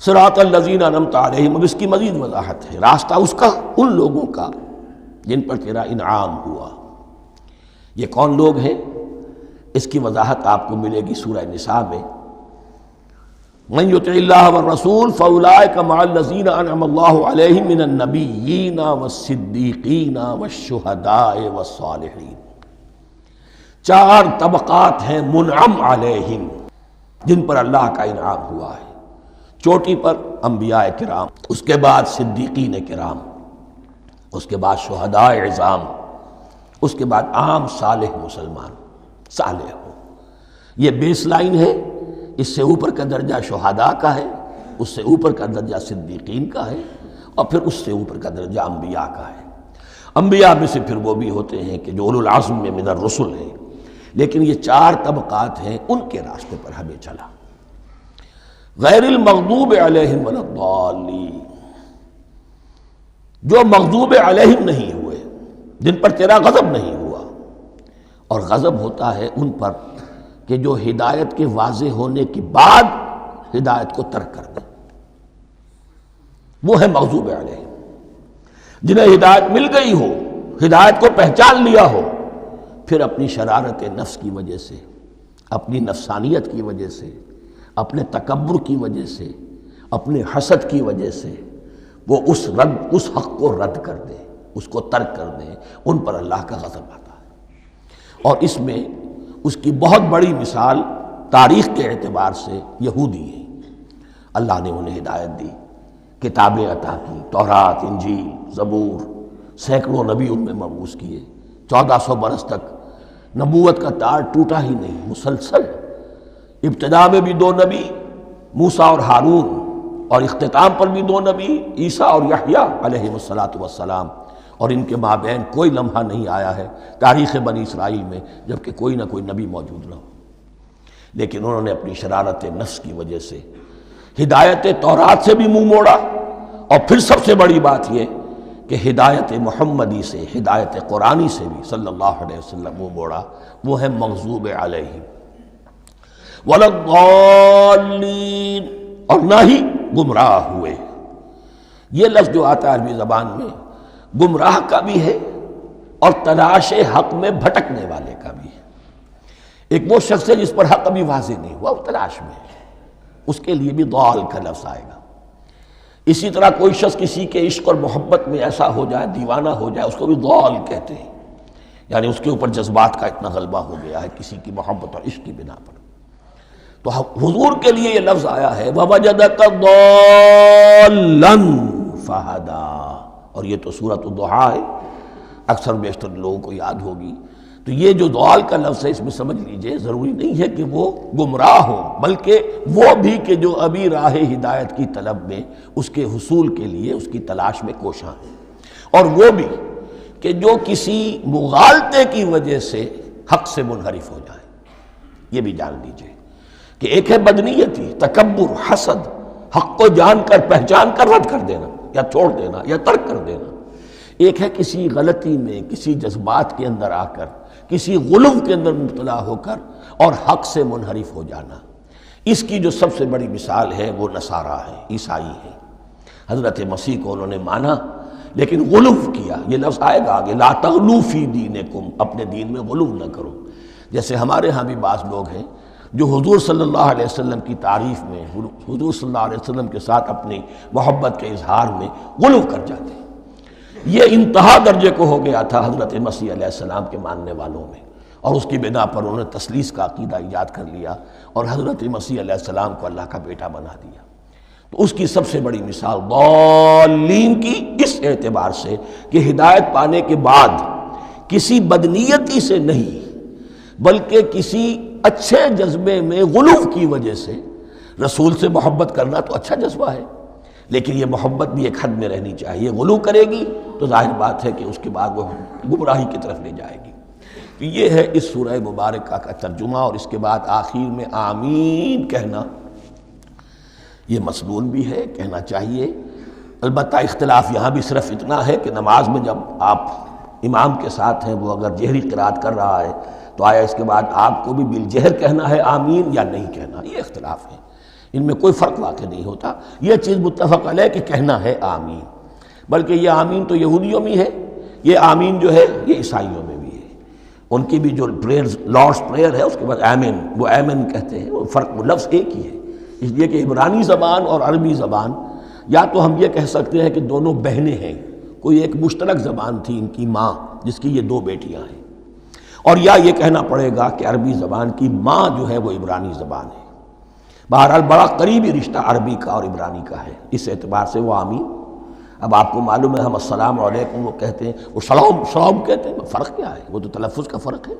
صراط الذین انعمت علیہم، اب اس کی مزید وضاحت ہے، راستہ اس کا ان لوگوں کا جن پر تیرا انعام ہوا۔ یہ کون لوگ ہیں؟ اس کی وضاحت آپ کو ملے گی سورہ نساء میں۔ من یطع اللہ والرسول فاولئک مع الذین انعم اللہ علیہم من النبیین والصدیقین والشہداء والصالحین۔ چار طبقات ہیں منعم علیہم، جن پر اللہ کا انعام ہوا ہے۔ چوٹی پر انبیاء کرام، اس کے بعد صدیقین کرام، اس کے بعد شہداء عظام، اس کے بعد عام صالح مسلمان، صالح ہو۔ یہ بیس لائن ہے۔ اس سے اوپر کا درجہ شہداء کا ہے، اس سے اوپر کا درجہ صدیقین کا ہے، اور پھر اس سے اوپر کا درجہ انبیاء کا ہے۔ انبیاء میں سے پھر وہ بھی ہوتے ہیں کہ جو اولو العزم میں من الرسل ہیں، لیکن یہ چار طبقات ہیں، ان کے راستے پر ہمیں چلا۔ غیر المغضوب علیہم ولا الضالین، جو مغضوب علیہم نہیں ہوئے، جن پر تیرا غضب نہیں ہوا۔ اور غضب ہوتا ہے ان پر کہ جو ہدایت کے واضح ہونے کے بعد ہدایت کو ترک کر دیں، وہ ہے مغضوب علیہم۔ جنہیں ہدایت مل گئی ہو، ہدایت کو پہچان لیا ہو، پھر اپنی شرارت نفس کی وجہ سے، اپنی نفسانیت کی وجہ سے، اپنے تکبر کی وجہ سے، اپنے حسد کی وجہ سے وہ اس حق کو رد کر دیں، اس کو ترک کر دیں، ان پر اللہ کا غضب آتا ہے۔ اور اس میں اس کی بہت بڑی مثال تاریخ کے اعتبار سے یہودی ہیں۔ اللہ نے انہیں ہدایت دی، کتابیں عطا کی، تورات، انجیل، زبور، سینکڑوں نبی ان میں مبعوث کیے، 1400 برس تک نبوت کا تار ٹوٹا ہی نہیں، مسلسل۔ ابتدا میں بھی 2 نبی، موسیٰ اور ہارون، اور اختتام پر بھی 2 نبی، عیسیٰ اور یحییٰ علیہ السلام، اور ان کے مابین کوئی لمحہ نہیں آیا ہے تاریخ بنی اسرائیل میں جبکہ کوئی نہ کوئی نبی موجود نہ ہو۔ لیکن انہوں نے اپنی شرارت نفس کی وجہ سے ہدایت تورات سے بھی منہ موڑا، اور پھر سب سے بڑی بات یہ کہ ہدایت محمدی سے، ہدایت قرآنی سے بھی صلی اللہ علیہ وسلم منہ موڑا۔ وہ ہے مغضوب علیہم ولا الضالین، اور نہ ہی گمراہ ہوئے۔ یہ لفظ جو آتا ہے عربی زبان میں، گمراہ کا بھی ہے اور تلاش حق میں بھٹکنے والے کا بھی ہے۔ ایک وہ شخص ہے جس پر حق ابھی واضح نہیں ہوا، وہ تلاش میں ہے، اس کے لیے بھی ضال کا لفظ آئے گا۔ اسی طرح کوئی شخص کسی کے عشق اور محبت میں ایسا ہو جائے، دیوانہ ہو جائے، اس کو بھی ضال کہتے ہیں، یعنی اس کے اوپر جذبات کا اتنا غلبہ ہو گیا ہے کسی کی محبت اور عشق کی بنا پر۔ تو حضور کے لیے یہ لفظ آیا ہے وَوَجَدَكَ ضَالًّا فَهَدَىٰ، اور یہ تو سورۃ الضحیٰ ہے، اکثر بیشتر لوگوں کو یاد ہوگی۔ تو یہ جو ضال کا لفظ ہے، اس میں سمجھ لیجئے ضروری نہیں ہے کہ وہ گمراہ ہو، بلکہ وہ بھی کہ جو ابھی راہ ہدایت کی طلب میں، اس کے حصول کے لیے اس کی تلاش میں کوشاں ہیں، اور وہ بھی کہ جو کسی مغالطے کی وجہ سے حق سے منحرف ہو جائے۔ یہ بھی جان لیجئے کہ ایک ہے بدنیتی، تکبر، حسد، حق کو جان کر پہچان کر رد کر دینا یا چھوڑ دینا یا ترک کر دینا۔ ایک ہے کسی غلطی میں، کسی جذبات کے اندر آ کر، کسی غلو کے اندر مبتلا ہو کر اور حق سے منحرف ہو جانا۔ اس کی جو سب سے بڑی مثال ہے وہ نصارہ ہے، عیسائی ہے۔ حضرت مسیح کو انہوں نے مانا لیکن غلو کیا۔ یہ لفظ آئے گا آگے، لا تغلو فی دینکم، اپنے دین میں غلو نہ کرو۔ جیسے ہمارے ہاں بھی بعض لوگ ہیں جو حضور صلی اللہ علیہ وسلم کی تعریف میں، حضور صلی اللہ علیہ وسلم کے ساتھ اپنی محبت کے اظہار میں غلو کر جاتے ہیں۔ یہ انتہا درجے کو ہو گیا تھا حضرت مسیح علیہ السلام کے ماننے والوں میں، اور اس کی بنا پر انہوں نے تثلیث کا عقیدہ ایجاد کر لیا اور حضرت مسیح علیہ السلام کو اللہ کا بیٹا بنا دیا۔ تو اس کی سب سے بڑی مثال ضالین کی اس اعتبار سے کہ ہدایت پانے کے بعد کسی بدنیتی سے نہیں بلکہ کسی اچھے جذبے میں غلو کی وجہ سے، رسول سے محبت کرنا تو اچھا جذبہ ہے، لیکن یہ محبت بھی ایک حد میں رہنی چاہیے۔ غلو کرے گی تو ظاہر بات ہے کہ اس کے بعد وہ گمراہی کی طرف لے جائے گی۔ تو یہ ہے اس سورہ مبارکہ کا ترجمہ، اور اس کے بعد آخر میں آمین کہنا یہ مسنون بھی ہے، کہنا چاہیے۔ البتہ اختلاف یہاں بھی صرف اتنا ہے کہ نماز میں جب آپ امام کے ساتھ ہیں، وہ اگر جہری قرات کر رہا ہے تو آیا اس کے بعد آپ کو بھی بالجہر کہنا ہے آمین یا نہیں کہنا، یہ اختلاف ہے۔ ان میں کوئی فرق واقع نہیں ہوتا. یہ چیز متفق علیہ کہ کہنا ہے آمین. بلکہ یہ آمین تو یہودیوں میں ہے، یہ آمین جو ہے یہ عیسائیوں میں بھی ہے. ان کی بھی جو پریئر لارڈس پریئر ہے اس کے بعد آمین، وہ آمین کہتے ہیں. وہ فرق لفظ ایک ہی ہے، اس لیے کہ عبرانی زبان اور عربی زبان یا تو ہم یہ کہہ سکتے ہیں کہ دونوں بہنیں ہیں، کوئی ایک مشترک زبان تھی ان کی ماں جس کی یہ دو بیٹیاں ہیں، اور یا یہ کہنا پڑے گا کہ عربی زبان کی ماں جو ہے وہ عبرانی زبان ہے. بہرحال بڑا قریبی رشتہ عربی کا اور عبرانی کا ہے، اس اعتبار سے وہ آمین. اب آپ کو معلوم ہے ہم السلام علیکم وہ کہتے ہیں، وہ سلام کہتے ہیں، فرق کیا ہے؟ وہ تو تلفظ کا فرق ہے.